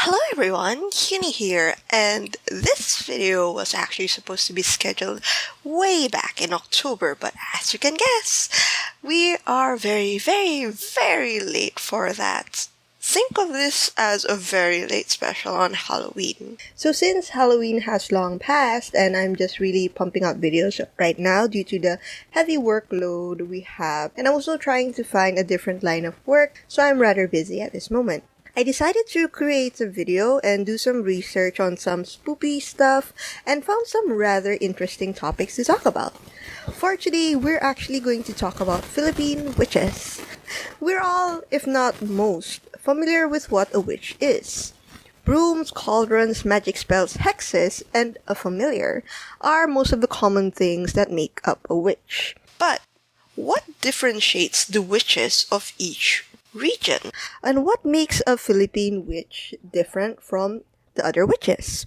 Hello everyone, Uni here, and this video was actually supposed to be scheduled way back in October, but as you can guess, we are very late for that. Think of this as a very late special on Halloween. So since Halloween has long passed and I'm just really pumping out videos right now due to the heavy workload we have, and I'm also trying to find a different line of work, so I'm rather busy at this moment. I decided to create a video and do some research on some spoopy stuff and found some rather interesting topics to talk about. For today, we're actually going to talk about Philippine witches. We're all, if not most, familiar with what a witch is. Brooms, cauldrons, magic spells, hexes, and a familiar are most of the common things that make up a witch. But what differentiates the witches of each region? And what makes a Philippine witch different from the other witches?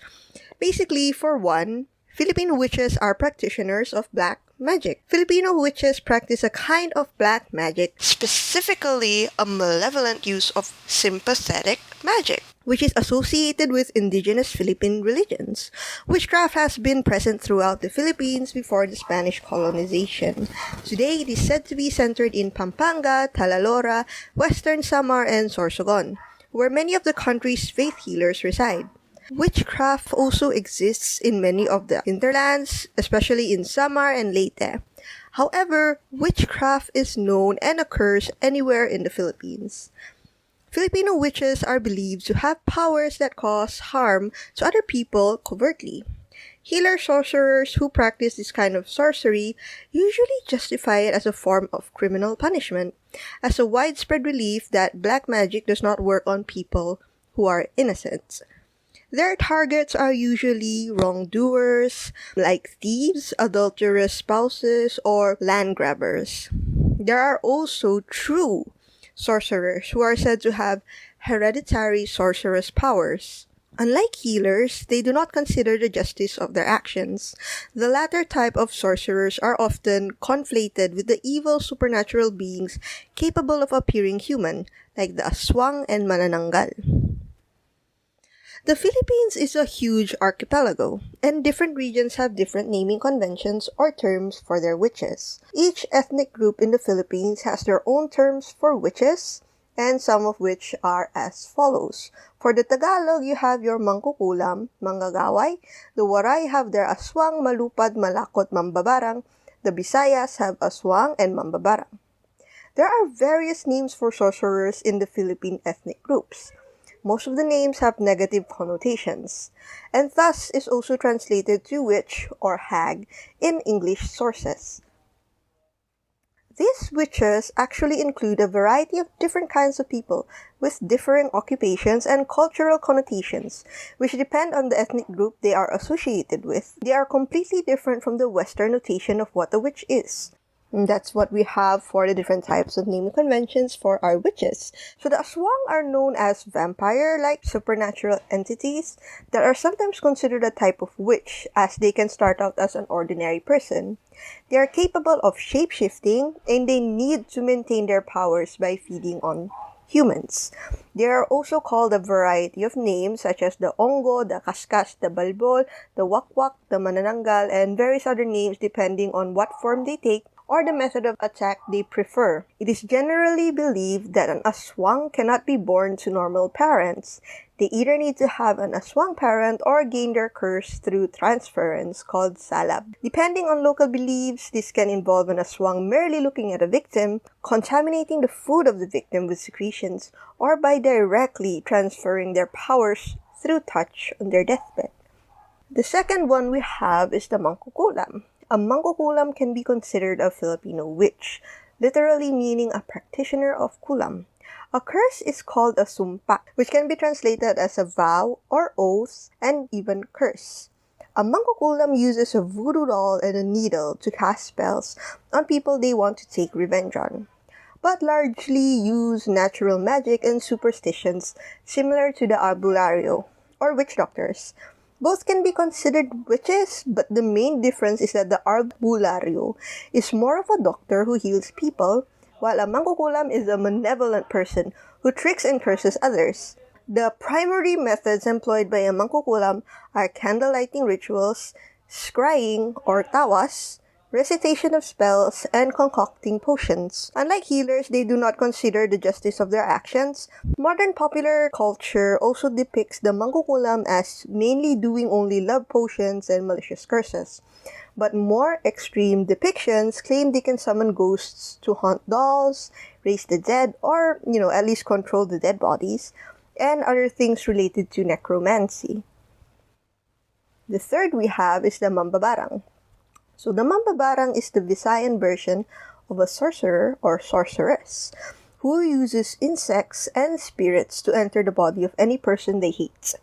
Basically, for one, Filipino witches are practitioners of black magic. Filipino witches practice a kind of black magic, specifically a malevolent use of sympathetic magic, which is associated with indigenous Philippine religions. Witchcraft has been present throughout the Philippines before the Spanish colonization. Today, it is said to be centered in Pampanga, Talalora, Western Samar, and Sorsogon, where many of the country's faith healers reside. Witchcraft also exists in many of the hinterlands, especially in Samar and Leyte. However, witchcraft is known and occurs anywhere in the Philippines. Filipino witches are believed to have powers that cause harm to other people covertly. Healer sorcerers who practice this kind of sorcery usually justify it as a form of criminal punishment, as a widespread belief that black magic does not work on people who are innocent. Their targets are usually wrongdoers, like thieves, adulterous spouses, or land grabbers. There are also true sorcerers who are said to have hereditary sorceress powers. Unlike healers, they do not consider the justice of their actions. The latter type of sorcerers are often conflated with the evil supernatural beings capable of appearing human, like the Aswang and Manananggal. The Philippines is a huge archipelago, and different regions have different naming conventions or terms for their witches. Each ethnic group in the Philippines has their own terms for witches, and some of which are as follows. For the Tagalog, you have your mangkukulam, manggagaway. The Waray have their aswang, malupad, malakot, Mamababarang. The Bisayas have aswang and Mamababarang. There are various names for sorcerers in the Philippine ethnic groups. Most of the names have negative connotations, and thus is also translated to witch or hag in English sources. These witches actually include a variety of different kinds of people with differing occupations and cultural connotations, which depend on the ethnic group they are associated with. They are completely different from the Western notation of what a witch is. And that's what we have for the different types of naming conventions for our witches. So the Aswang are known as vampire-like supernatural entities that are sometimes considered a type of witch, as they can start out as an ordinary person. They are capable of shape-shifting, and they need to maintain their powers by feeding on humans. They are also called a variety of names such as the Ongo, the Kaskas, the Balbol, the Wakwak, the Manananggal, and various other names depending on what form they take or the method of attack they prefer. It is generally believed that an aswang cannot be born to normal parents. They either need to have an aswang parent or gain their curse through transference called salab. Depending on local beliefs, this can involve an aswang merely looking at a victim, contaminating the food of the victim with secretions, or by directly transferring their powers through touch on their deathbed. The second one we have is the mangkukulam. A mangkukulam can be considered a Filipino witch, literally meaning a practitioner of kulam. A curse is called a sumpa, which can be translated as a vow or oath and even curse. A mangkukulam uses a voodoo doll and a needle to cast spells on people they want to take revenge on, but largely use natural magic and superstitions similar to the albulario or witch doctors. Both can be considered witches, but the main difference is that the albulario is more of a doctor who heals people, while a mangkukulam is a malevolent person who tricks and curses others. The primary methods employed by a mangkukulam are candlelighting rituals, scrying or tawas, recitation of spells, and concocting potions. Unlike healers, they do not consider the justice of their actions. Modern popular culture also depicts the mangkukulam as mainly doing only love potions and malicious curses. But more extreme depictions claim they can summon ghosts to haunt dolls, raise the dead, or, at least control the dead bodies, and other things related to necromancy. The third we have is the Mamababarang. So the Mamababarang is the Visayan version of a sorcerer or sorceress who uses insects and spirits to enter the body of any person they hate.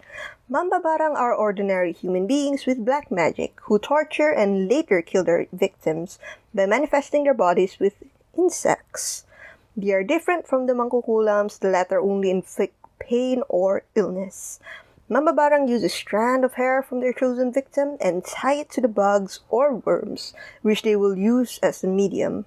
Mamababarang are ordinary human beings with black magic who torture and later kill their victims by manifesting their bodies with insects. They are different from the mangkukulams, the latter only inflict pain or illness. Mamabarang use a strand of hair from their chosen victim and tie it to the bugs or worms, which they will use as a medium.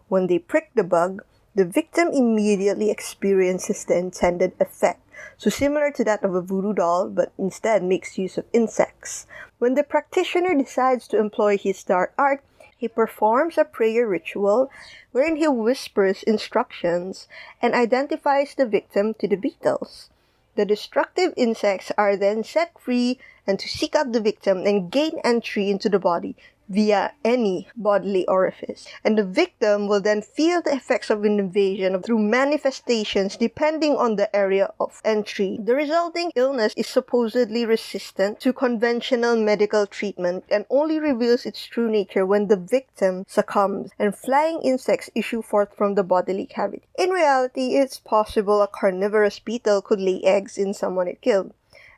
When they prick the bug, the victim immediately experiences the intended effect, so similar to that of a voodoo doll, but instead makes use of insects. When the practitioner decides to employ his dark art, he performs a prayer ritual wherein he whispers instructions and identifies the victim to the beetles. The destructive insects are then set free and to seek out the victim and gain entry into the body via any bodily orifice. And the victim will then feel the effects of an invasion through manifestations depending on the area of entry. The resulting illness is supposedly resistant to conventional medical treatment and only reveals its true nature when the victim succumbs and flying insects issue forth from the bodily cavity. In reality, it's possible a carnivorous beetle could lay eggs in someone it killed,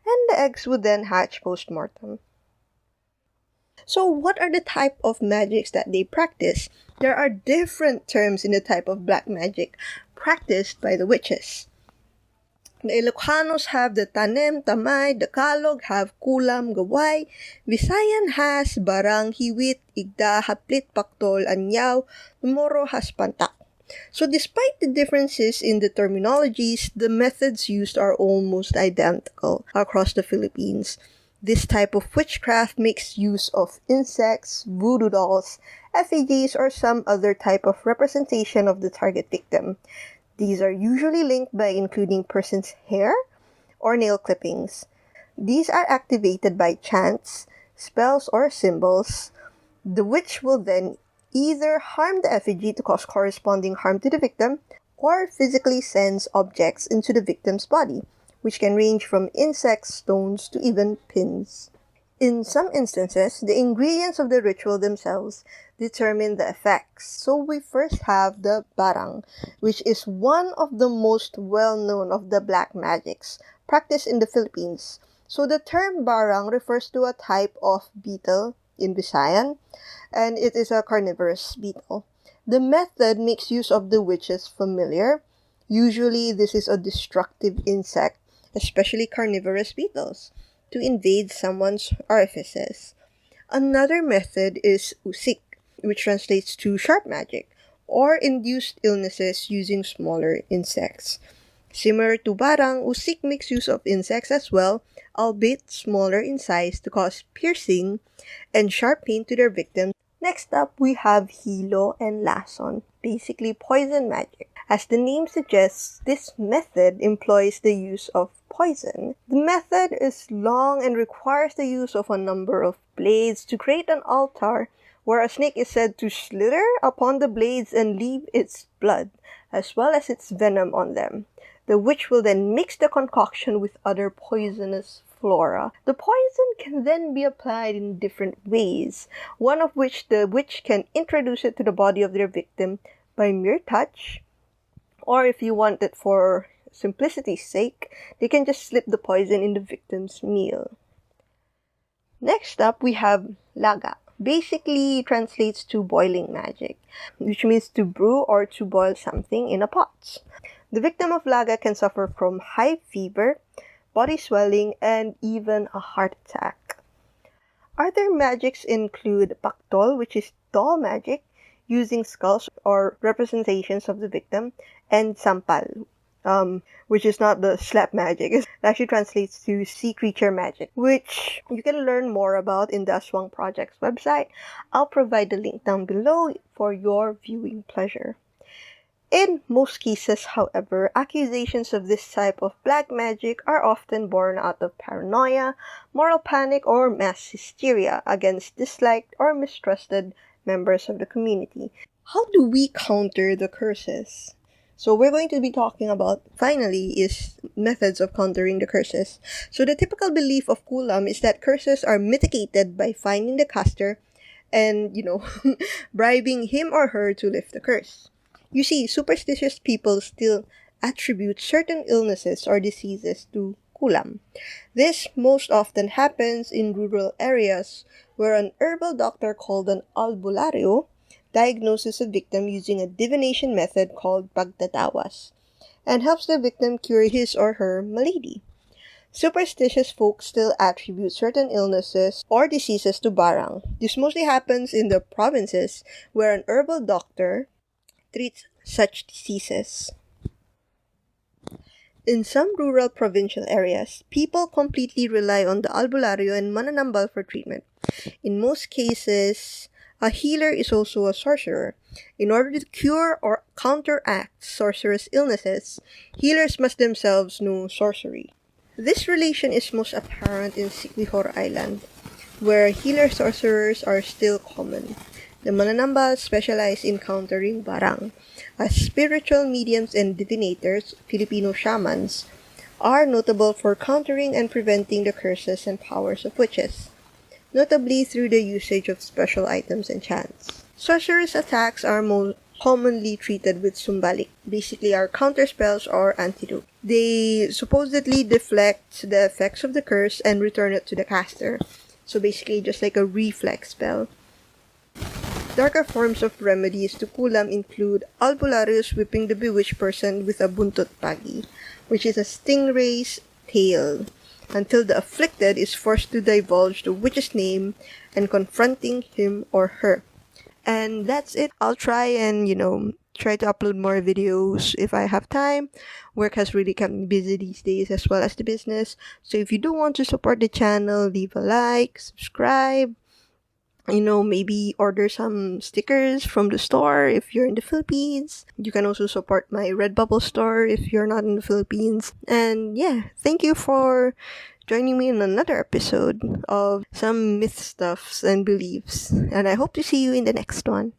and the eggs would then hatch post-mortem. So what are the type of magics that they practice? There are different terms in the type of black magic practiced by the witches. The Ilocanos have the tanem, tamay, the Kalog have kulam, gaway, Visayan has barang, hiwit, igda, haplit, paktol, anyaw, Moro has pantak. So despite the differences in the terminologies, the methods used are almost identical across the Philippines. This type of witchcraft makes use of insects, voodoo dolls, effigies, or some other type of representation of the target victim. These are usually linked by including person's hair or nail clippings. These are activated by chants, spells, or symbols. The witch will then either harm the effigy to cause corresponding harm to the victim, or physically sends objects into the victim's body, which can range from insects, stones, to even pins. In some instances, the ingredients of the ritual themselves determine the effects. So we first have the barang, which is one of the most well-known of the black magics practiced in the Philippines. So the term barang refers to a type of beetle in Visayan, and it is a carnivorous beetle. The method makes use of the witch's familiar. Usually, this is a destructive insect, especially carnivorous beetles, to invade someone's orifices. Another method is usik, which translates to sharp magic, or induced illnesses using smaller insects. Similar to barang, usik makes use of insects as well, albeit smaller in size to cause piercing and sharp pain to their victims. Next up, we have hilo and lason, basically poison magic. As the name suggests, this method employs the use of poison. The method is long and requires the use of a number of blades to create an altar where a snake is said to slither upon the blades and leave its blood, as well as its venom on them. The witch will then mix the concoction with other poisonous flora. The poison can then be applied in different ways, one of which the witch can introduce it to the body of their victim by mere touch, or if you want it for simplicity's sake, they can just slip the poison in the victim's meal. Next up, we have laga. Basically translates to boiling magic, which means to brew or to boil something in a pot. The victim of laga can suffer from high fever, body swelling, and even a heart attack. Other magics include paktol, which is doll magic, using skulls or representations of the victim, and sampal, which is not the slap magic. It actually translates to sea creature magic, which you can learn more about in the Aswang Project's website. I'll provide the link down below for your viewing pleasure. In most cases, however, accusations of this type of black magic are often born out of paranoia, moral panic, or mass hysteria against disliked or mistrusted members of the community. How do we counter the curses? So we're going to be talking about, finally, is methods of countering the curses. So the typical belief of Kulam is that curses are mitigated by finding the caster and, bribing him or her to lift the curse. You see, superstitious people still attribute certain illnesses or diseases to kulam. This most often happens in rural areas where an herbal doctor called an albulario diagnoses a victim using a divination method called pagtatawas and helps the victim cure his or her malady. Superstitious folks still attribute certain illnesses or diseases to barang. This mostly happens in the provinces where an herbal doctor treats such diseases. In some rural provincial areas, people completely rely on the albulario and mananambal for treatment. In most cases, a healer is also a sorcerer. In order to cure or counteract sorcerous illnesses, healers must themselves know sorcery. This relation is most apparent in Siquijor Island, where healer-sorcerers are still common. The mananambal specialize in countering barang. As spiritual mediums and divinators, Filipino shamans are notable for countering and preventing the curses and powers of witches, notably through the usage of special items and chants. Sorcerous attacks are most commonly treated with sumbalik, basically are counterspells or antidote. They supposedly deflect the effects of the curse and return it to the caster. So basically just like a reflex spell. Darker forms of remedies to kulam include albularios whipping the bewitched person with a buntut pagi, which is a stingray's tail, until the afflicted is forced to divulge the witch's name and confronting him or her. And that's it. I'll try and, try to upload more videos if I have time. Work has really kept me busy these days as well as the business. So if you do want to support the channel, leave a like, subscribe, maybe order some stickers from the store if you're in the Philippines. You can also support my Redbubble store if you're not in the Philippines. And yeah, thank you for joining me in another episode of some myth stuffs and beliefs. And I hope to see you in the next one.